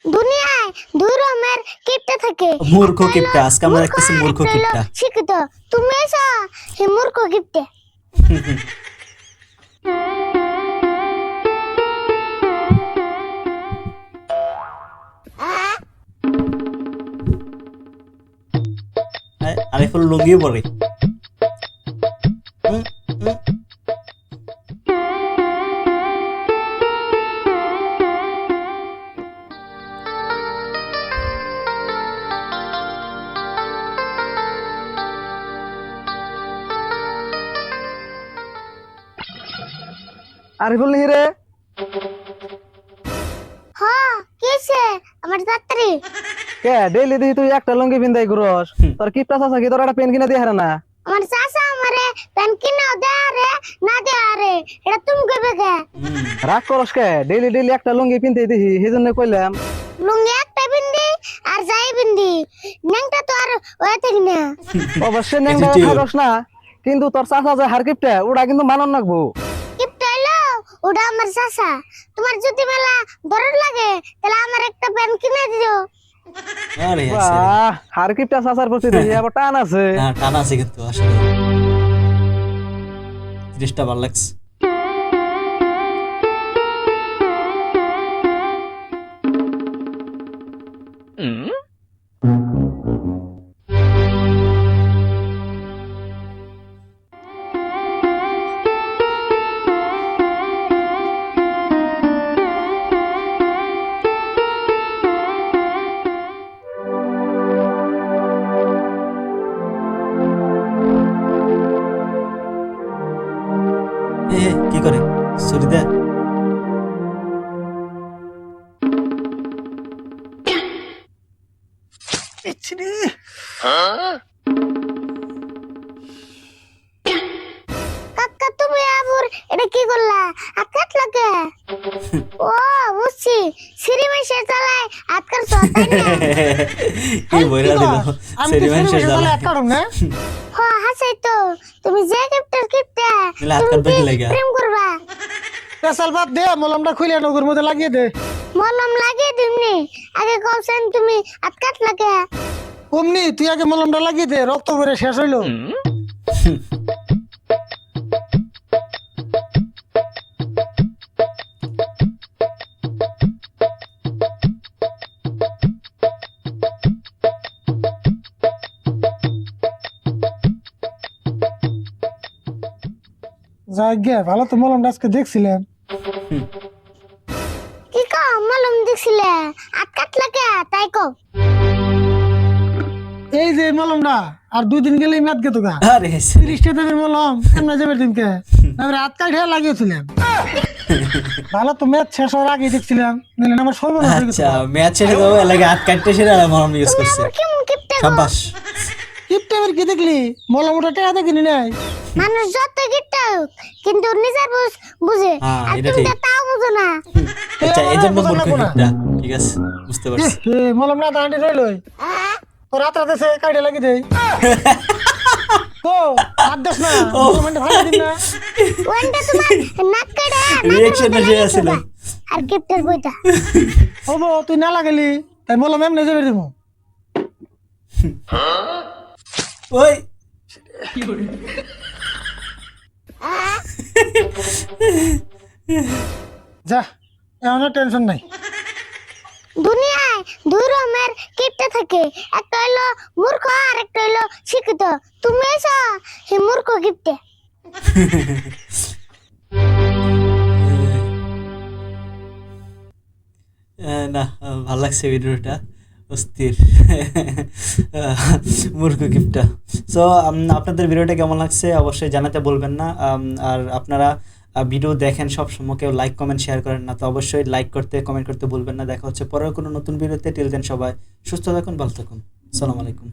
দুনিয়ায় দুই রকমের কিপটা থাকে। মূর্খ কিপটা। আজকে আমরা দেখতেছি মূর্খ কিপটা। শিক্ষিত। তুমি এসো হে মূর্খ কিপটা। আরিফুল লুঙ্গি পরে। আরিফুল নিহিরে হ্যাঁ কিসে আমার যাত্রী কে ডেইলি দিই তুই একটা লুঙ্গি পিন্দাই ঘুরস তোর কিপটা চাচা কি তোর একটা পেন কিনে দিয়ে হারে না আমার চাচা আমারে পেন কিনে দেয় রে না দেয় রে এটা তুমি কইবে কে? রাগ করস কে ডেইলি ডেইলি একটা লুঙ্গি পিনতে দিহি সেজন্য কইলাম লুঙ্গি একটা বিন্দি আর যাই বিন্দি ন্যাংটা তো আর ওই থাকি না। অবশ্যই নেংটা থাকস না কিন্তু তোর চাচা যে হার কিপটা ওটা কিন্তু মানন নাকবো কিপটা হইলো ওটা আমার চাচা। তোমার যদি মেলা দরদ লাগে তাহলে আমার একটা পেন কিনে দিও। আরে বাহ হার কিপটা চাচার প্রতি দেখি আবার টান আছে না টানা আছে কিন্তু আসলে জিনিসটা ভালো লাগছে। কি করে ছুরি দে কাকা তুমি আবুর এটা কি করলা হাত কাটলা কে? ও বুঝছি সিঁড়ি মাইসে চালায় হাত কাটছো তাই না? কি বইরা দিল সেরিমান শেষ দাও হ্যাঁ হাসাই তো তুমি যে কিপটার কিপটা নিলে হাত তুমি কাটবে কি কি লাগা? প্রেম করবা? পেশাল বাদ দে মলমটা খুলে নগর মধ্যে লাগিয়ে দে মলম লাগিয়ে দিমনি আগে কওছেন তুমি হাত কাটলা কে? অমনি তুই আগে মলমটা লাগিয়ে দে রক্ত বেরে শেষ হইলো যাই গে ভালো তো মলমটা আজকে দেখছিলাম কি কও মলম দেখছিলে হাত কাটলা কে তাই কও? এই যে মলমটা আর 2 দিন গেলেই মেদ গেতো গা আরে 30 টাকার মলম এমন যাবে দিনকে আমি রাত কাটে লাগিয়েছিলাম ভালো তো মেদ শেষ হওয়ার আগে দেখছিলাম নিলেন আমার সর্বনাশ হয়ে গেছে আচ্ছা ম্যাচ ছেড়ে দাও এলাকা হাত কাটতে সেটা মরম ইউজ করছে কেমন কিপটা গো? সাবাস কিপটা কি দেখলি মলম ওটা টাকা কিনি নাই মানুষ যত কিপটা হোক কিন্তু নিজের বুঝে হ্যাঁ, আর এটা তুমি ঠিক। তো তাও বুঝো না। আচ্ছা এই জন্য বোঝা মূর্খ লাগবো না। কিপটা ঠিক আছে বুঝতে পারছি মলম না দাঁড়ি রইলই ও রাত রাতে সে কাটে লাগি দেই ও হাত দেখ না মলমটা ভালো দিন না ওয়ানটা তোমার নাক কাটা Reaction এ যে আছিল। আর কিপটার বইটা ওবো তুই না লাগালি তাই মলম এমনি যাবে দিব ওই যা এমন টেনশন নাই দুনিয়ায় দুই রকমের কিপটা থাকে। একটা হইলো মূর্খ আর একটা হইলো শিক্ষিত। তুমি এসো হে মূর্খ কিপটে। না ভালো লাগছে ভিডিওটা অস্থির মূর্খ কিপটা। সো আপনাদের ভিডিওটা কেমন লাগছে অবশ্যই জানাতে বলবেন না। আর আপনারা ভিডিও দেখেন সব সময় কেউ লাইক কমেন্ট শেয়ার করেন না, তো অবশ্যই লাইক করতে কমেন্ট করতে ভুলবেন না। দেখা হচ্ছে পরের কোনো নতুন ভিডিওতে। টিল দেন সবাই সুস্থ থাকুন, ভালো থাকুন। আসসালামু আলাইকুম।